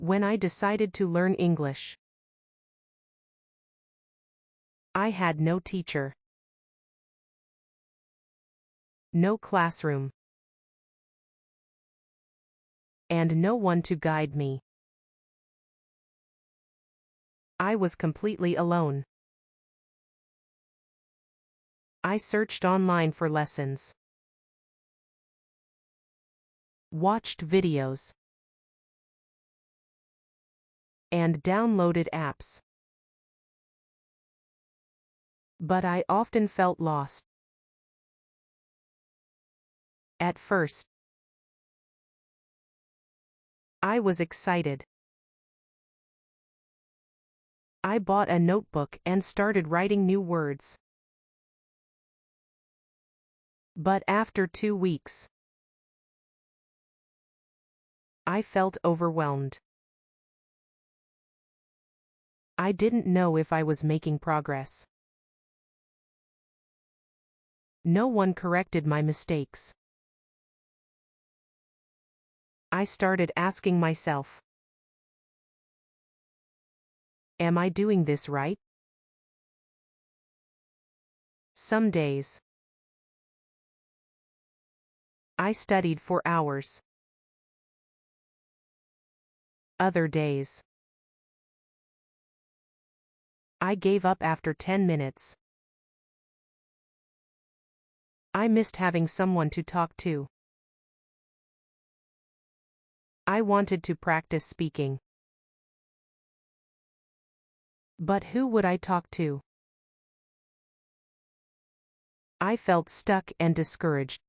When I decided to learn English, I had no teacher, no classroom, and no one to guide me. I was completely alone. I searched online for lessons, watched videos, and downloaded apps. But I often felt lost. At first, I was excited. I bought a notebook and started writing new words. But after 2 weeks, I felt overwhelmed. I didn't know if I was making progress. No one corrected my mistakes. I started asking myself, am I doing this right? Some days, I studied for hours. Other days, I gave up after 10 minutes. I missed having someone to talk to. I wanted to practice speaking. But who would I talk to? I felt stuck and discouraged.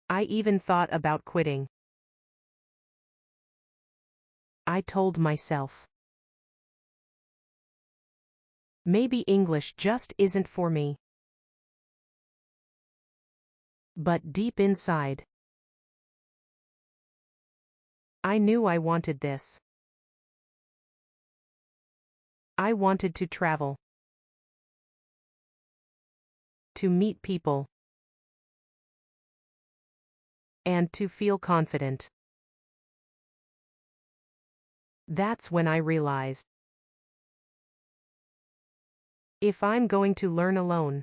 I even thought about quitting. I told myself, maybe English just isn't for me. But deep inside, I knew I wanted this. I wanted to travel, to meet people, and to feel confident. That's when I realized, if I'm going to learn alone,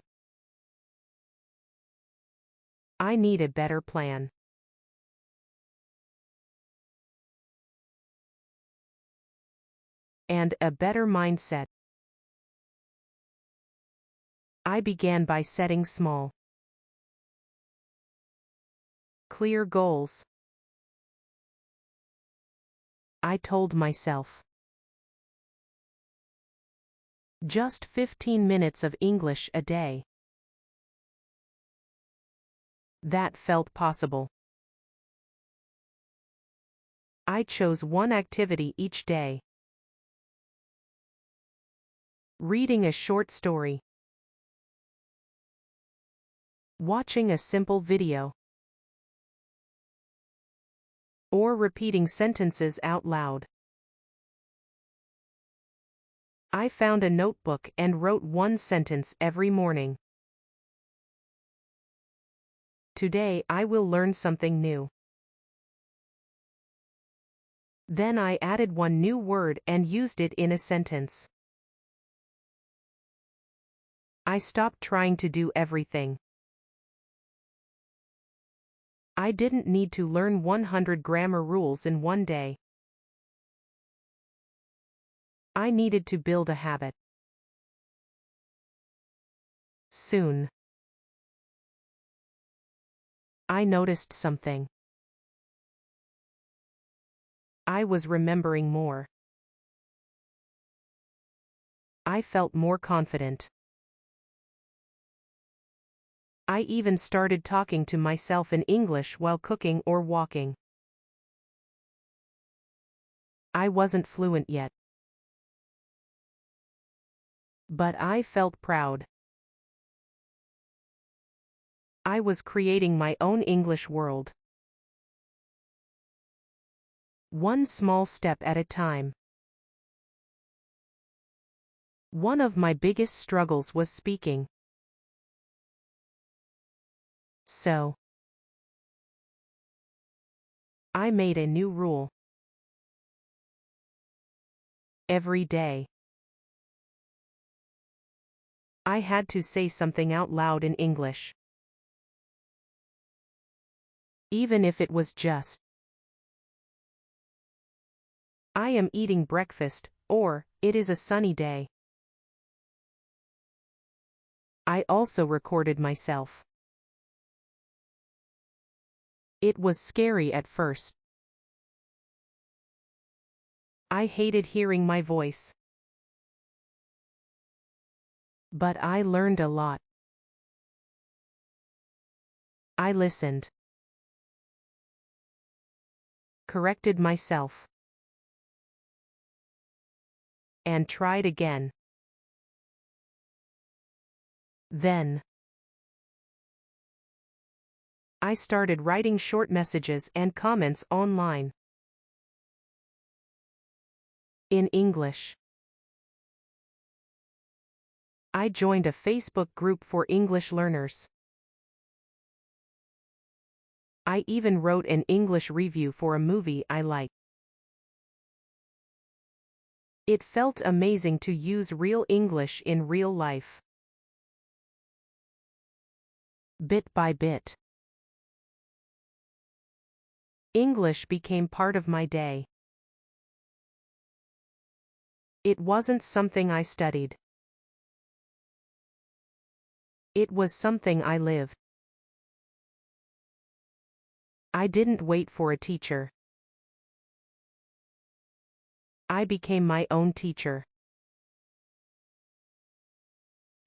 I need a better plan. And a better mindset. I began by setting small, clear goals. I told myself, just 15 minutes of English a day. That felt possible. I chose one activity each day. Reading a short story. Watching a simple video. Or repeating sentences out loud. I found a notebook and wrote one sentence every morning. Today I will learn something new. Then I added one new word and used it in a sentence. I stopped trying to do everything. I didn't need to learn 100 grammar rules in one day. I needed to build a habit. Soon, I noticed something. I was remembering more. I felt more confident. I even started talking to myself in English while cooking or walking. I wasn't fluent yet, but I felt proud. I was creating my own English world. One small step at a time. One of my biggest struggles was speaking. So, I made a new rule. Every day. I had to say something out loud in English. Even if it was just, I am eating breakfast, or, it is a sunny day. I also recorded myself. It was scary at first. I hated hearing my voice. But I learned a lot. I listened. Corrected myself. And tried again. Then, I started writing short messages and comments online. In English. I joined a Facebook group for English learners. I even wrote an English review for a movie I liked. It felt amazing to use real English in real life. Bit by bit, English became part of my day. It wasn't something I studied. It was something I lived. I didn't wait for a teacher. I became my own teacher.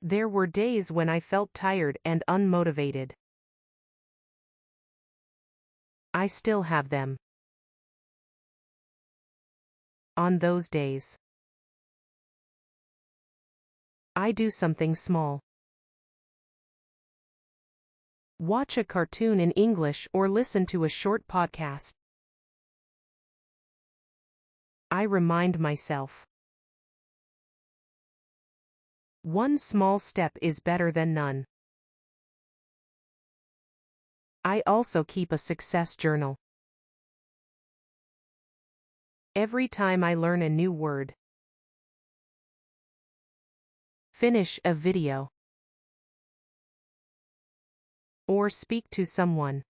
There were days when I felt tired and unmotivated. I still have them. On those days, I do something small. Watch a cartoon in English or listen to a short podcast. I remind myself. One small step is better than none. I also keep a success journal. Every time I learn a new word, finish a video, or speak to someone,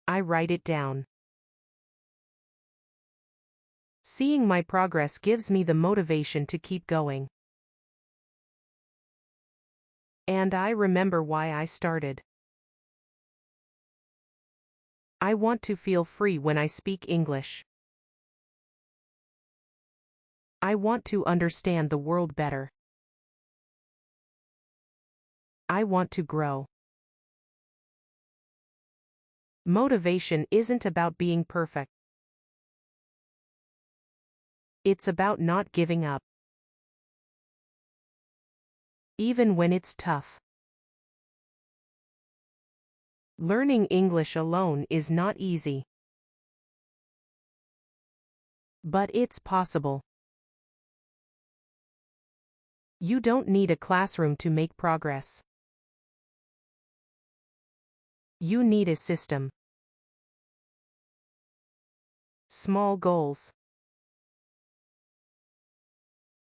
I write it down. Seeing my progress gives me the motivation to keep going. And I remember why I started. I want to feel free when I speak English. I want to understand the world better. I want to grow. Motivation isn't about being perfect. It's about not giving up. Even when it's tough. Learning English alone is not easy. But it's possible. You don't need a classroom to make progress. You need a system. Small goals.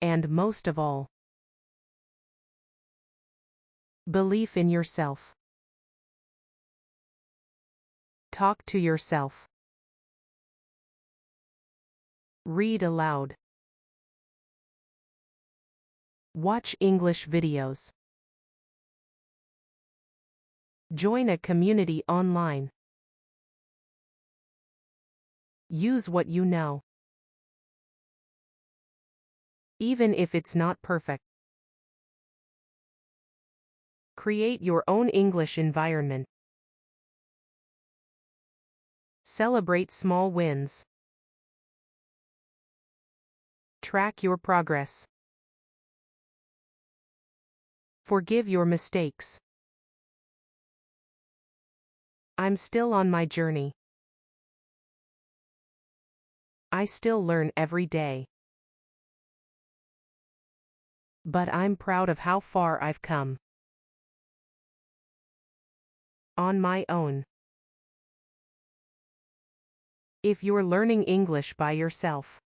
And most of all, belief in yourself. Talk to yourself. Read aloud. Watch English videos. Join a community online. Use what you know. Even if it's not perfect. Create your own English environment. Celebrate small wins. Track your progress. Forgive your mistakes. I'm still on my journey. I still learn every day. But I'm proud of how far I've come. On my own. If you're learning English by yourself,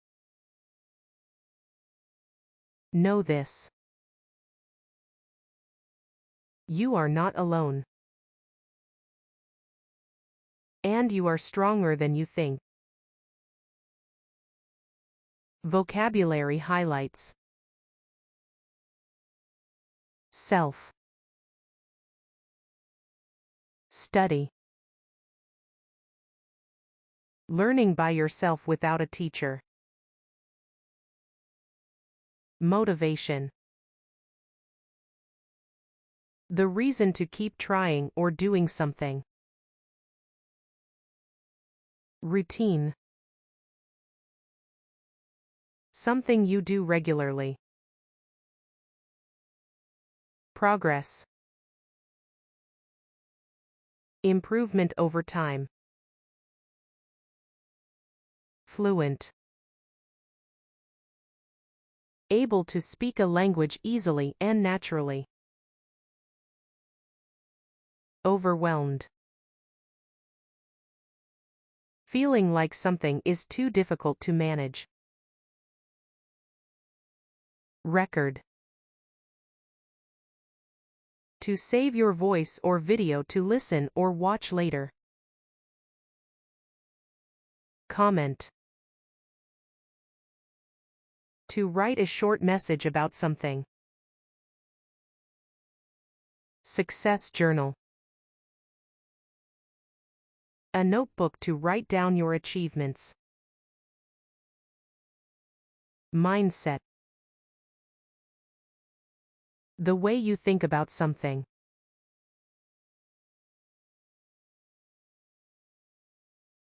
know this: you are not alone. And you are stronger than you think. Vocabulary highlights: self, study, learning by yourself without a teacher, motivation, the reason to keep trying or doing something, routine, something you do regularly, progress, improvement over time, fluent, able to speak a language easily and naturally, overwhelmed, feeling like something is too difficult to manage, record, to save your voice or video to listen or watch later, comment, to write a short message about something, success journal, a notebook to write down your achievements, mindset, the way you think about something,